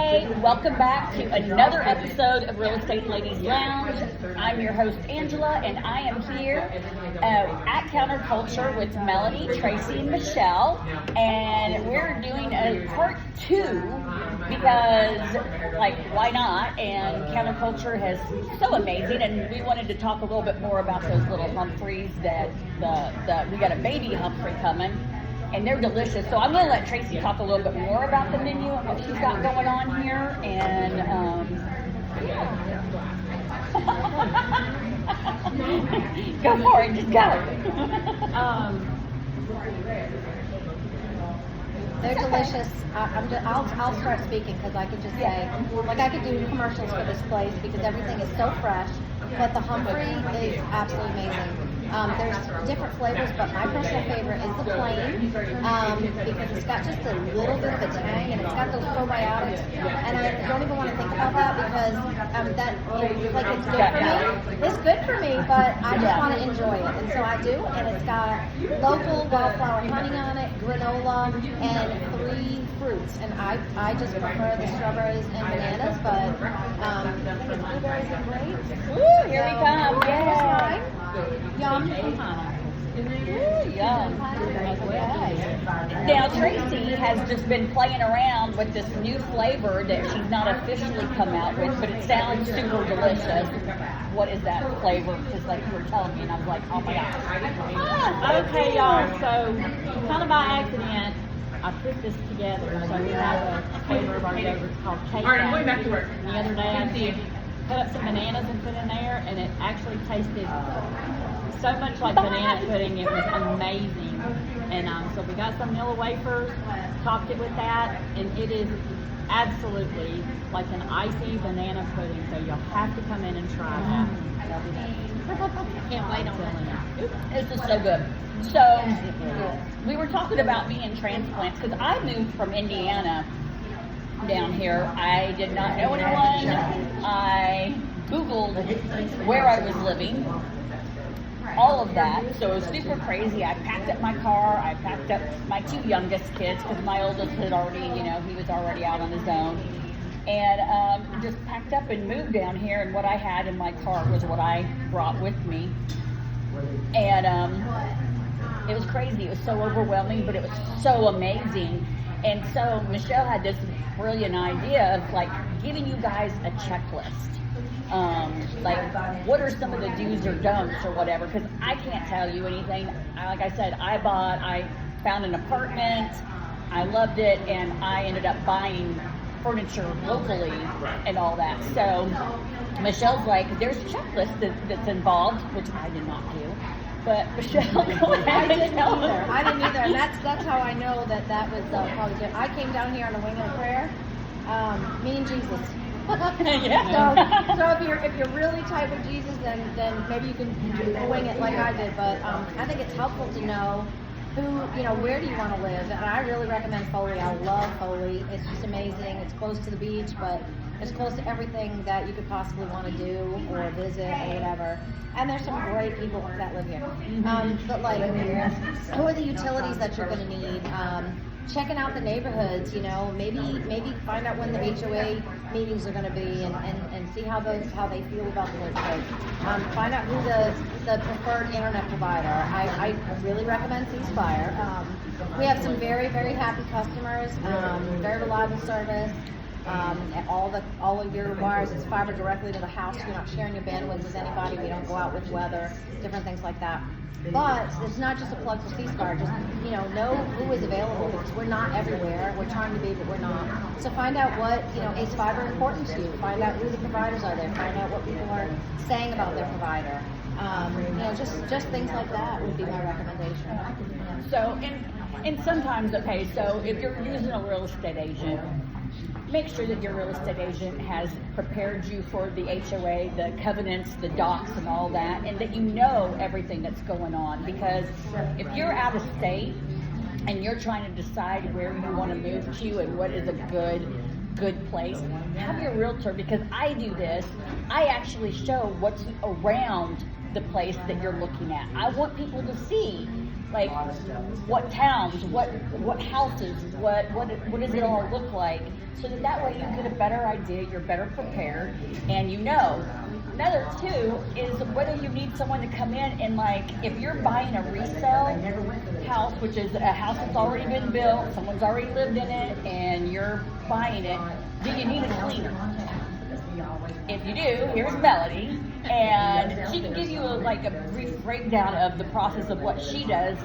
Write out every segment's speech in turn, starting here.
Hey, welcome back to another episode of Real Estate Ladies Lounge. I'm your host, Angela, and I am here at Counterculture with Melodee, Tracy, and Michelle. And we're doing a part 2 because, why not? And Counterculture has so amazing, and we wanted to talk a little bit more about those little Humphreys that we got a baby Humphrey coming. And they're delicious. So I'm going to let Tracy talk a little bit more about the menu and what she's got going on here. And go for it. Just go. They're delicious. I'll start speaking because I could just say, I could do commercials for this place because everything is so fresh. But the Humphrey is absolutely amazing. There's different flavors, but my personal favorite is the plain because it's got just a little bit of a tang and it's got those probiotics. And I don't even want to think about that because it's good for me. It's good for me, but I just want to enjoy it, and so I do. And it's got local wildflower honey on it, granola, and 3 fruits. And I just prefer the strawberries and bananas, but blueberries and grapes. Ooh, here we come! Yeah. Yum. Yum. Now Tracy has just been playing around with this new flavor that she's not officially come out with, but it sounds super delicious. What is that flavor? Because you were telling me, and I was like, oh my gosh. Okay, y'all. So kind of by accident, I put this together. So we have a flavor of our yogurt called cake. All right, I'm going back to work. And the other day I cut up some bananas and put in there, and it actually tasted so much like banana pudding. It was amazing. And so we got some vanilla wafers, topped it with that, and it is absolutely like an icy banana pudding. So you'll have to come in and try that. Can't wait on it. This is so good. So we were talking about me and transplants because I moved from Indiana down here. I did not know anyone. I Googled where I was living, all of that. So it was super crazy. I packed up my car. I packed up my 2 youngest kids because my oldest had already, he was already out on his own. And just packed up and moved down here. And what I had in my car was what I brought with me. And it was crazy. It was so overwhelming, but it was so amazing. And so Michelle had this brilliant idea of giving you guys a checklist. What are some of the do's or don'ts or whatever, because I can't tell you anything. Like I said, I found an apartment, I loved it, and I ended up buying furniture locally and all that. So Michelle's like, there's a checklist that's involved, which I did not do. But Michelle, go ahead. I didn't either, and that's how I know that was probably good. I came down here on the wing of a prayer, me and Jesus. Yeah. So if you're really tight with Jesus, then maybe you can wing it like I did. But I think it's helpful to know where do you want to live, and I really recommend Foley. I love Foley. It's just amazing. It's close to the beach, but it's close to everything that you could possibly want to do or visit or whatever. And there's some great people that live here. But who are the utilities that you're going to need? Checking out the neighborhoods, maybe find out when the HOA meetings are going to be and see how they feel about the neighborhood. Find out who the preferred internet provider. I really recommend C-Spire. We have some very, very happy customers, very reliable service. All of your wires is fiber directly to the house. You're not sharing your bandwidth with anybody. We don't go out with weather, different things like that. But it's not just a plug for C-Spire. Just know who is available because we're not everywhere. We're trying to be, but we're not. So find out what is fiber important to you. Find out who the providers are there. Find out what people are saying about their provider. Just things like that would be my recommendation. So and sometimes, okay, so if you're using a real estate agent, make sure that your real estate agent has prepared you for the HOA, the covenants, the docs, and all that, and that you know everything that's going on. Because if you're out of state and you're trying to decide where you want to move to and what is a good place, have your realtor, because I do this, I actually show what's around the place that you're looking at. I want people to see like what towns, what houses, what does it all look like, so that way you get a better idea, you're better prepared, and you know. Another too is whether you need someone to come in and, like, if you're buying a resale house, which is a house that's already been built, someone's already lived in it, and you're buying it, do you need a cleaner? If you do, here's Melodee, and she can give you a brief breakdown of the process of what she does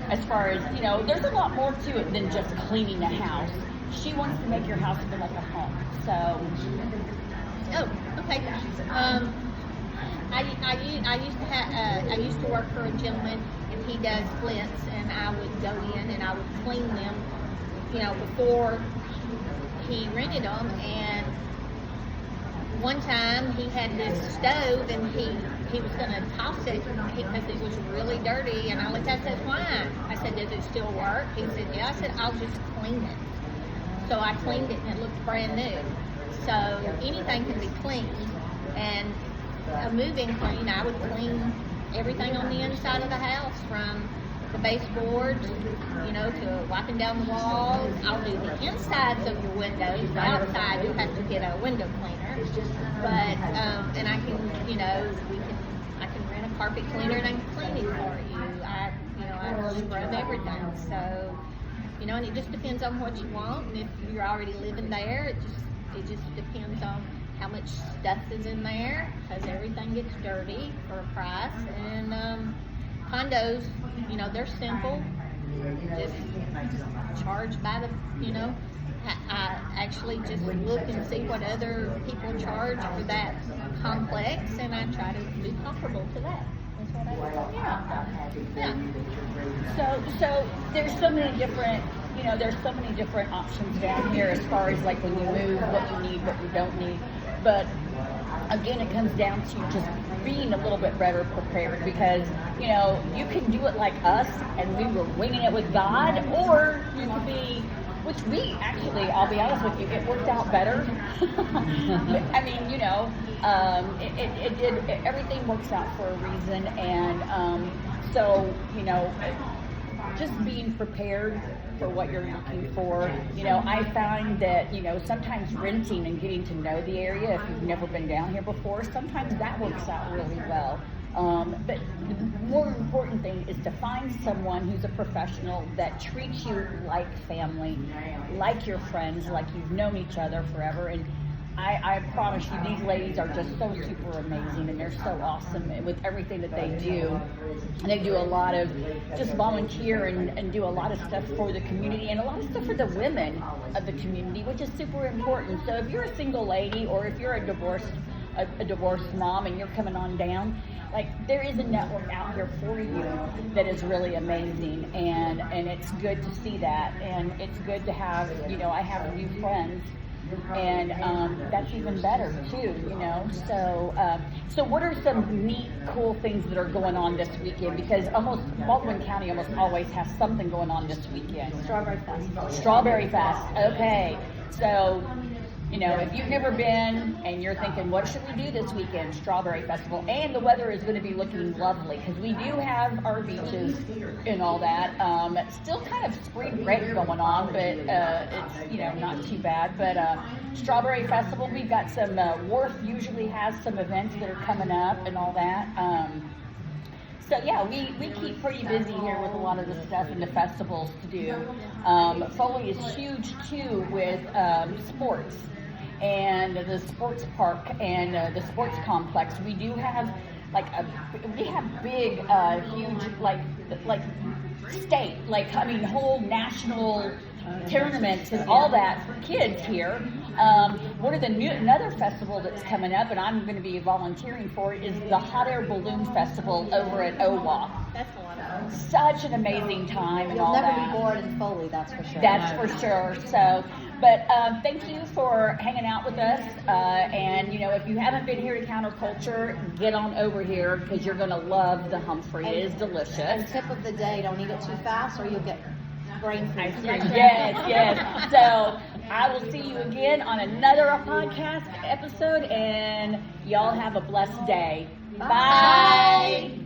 as far as, there's a lot more to it than just cleaning a house. She wants to make your house feel like a home. So. Oh, okay. I used to work for a gentleman, and he does flints, and I would go in and I would clean them, before he rented them. And one time he had this stove, and he was going to toss it because it was really dirty. And I looked at it and said, "Why?" I said, "Does it still work?" He said, "Yeah." I said, "I'll just clean it." So I cleaned it, and it looked brand new. So anything can be cleaned. And a moving clean, I would clean everything on the inside of the house, from the baseboards, to wiping down the walls. I'll do the insides of your windows. The outside, you have to get a window cleaner. But and I can, I can rent a carpet cleaner and I can clean it for you. I scrub everything. So, and it just depends on what you want. And if you're already living there, it just depends on how much stuff is in there, because everything gets dirty for a price. And condos, they're simple, just charge by the, I actually just look and see what other people charge for that complex, and I try to be comparable to that. That's what I do. Yeah. So there's so many different, there's so many different options down here as far as like when you move, what you need, what you don't need. But again, it comes down to just being a little bit better prepared, because, you can do it like us and we were winging it with God, or you could be, which we actually, I'll be honest with you, it worked out better. I mean, it did, everything works out for a reason. And so, just being prepared for what you're looking for. I find that, sometimes renting and getting to know the area, if you've never been down here before, sometimes that works out really well. But the more important thing is to find someone who's a professional that treats you like family, like your friends, like you've known each other forever. And I promise you, these ladies are just so super amazing, and they're so awesome with everything that they do. And they do a lot of just volunteer and do a lot of stuff for the community, and a lot of stuff for the women of the community, which is super important. So if you're a single lady, or if you're a divorced mom and you're coming on down, there is a network out here for you that is really amazing, and it's good to see that, and it's good to have, I have new friends. And that's even better too, So what are some neat, cool things that are going on this weekend? Because Baldwin County almost always has something going on this weekend. Strawberry Fest. Okay. So, if you've never been and you're thinking, what should we do this weekend? Strawberry Festival. And the weather is going to be looking lovely, because we do have our beaches and all that. It's still kind of spring break going on, but it's, not too bad. But Strawberry Festival, we've got some, Wharf usually has some events that are coming up and all that. So yeah, we keep pretty busy here with a lot of the stuff and the festivals to do. Foley is huge too with sports and the sports park and the sports complex. We do have big, huge state, whole national tournaments and all that for kids here. Another festival that's coming up, and I'm going to be volunteering for it, is the Hot Air Balloon Festival over at OWA. That's a lot of fun. Such an amazing time and all that. You'll never be bored in Foley, that's for sure. That's for sure. So, but thank you for hanging out with us. And if you haven't been here to Counterculture, get on over here, because you're going to love the Humphrey. It is delicious. And tip of the day, don't eat it too fast or you'll get brain freeze. Yes. So I will see you again on another podcast episode, and y'all have a blessed day. Bye.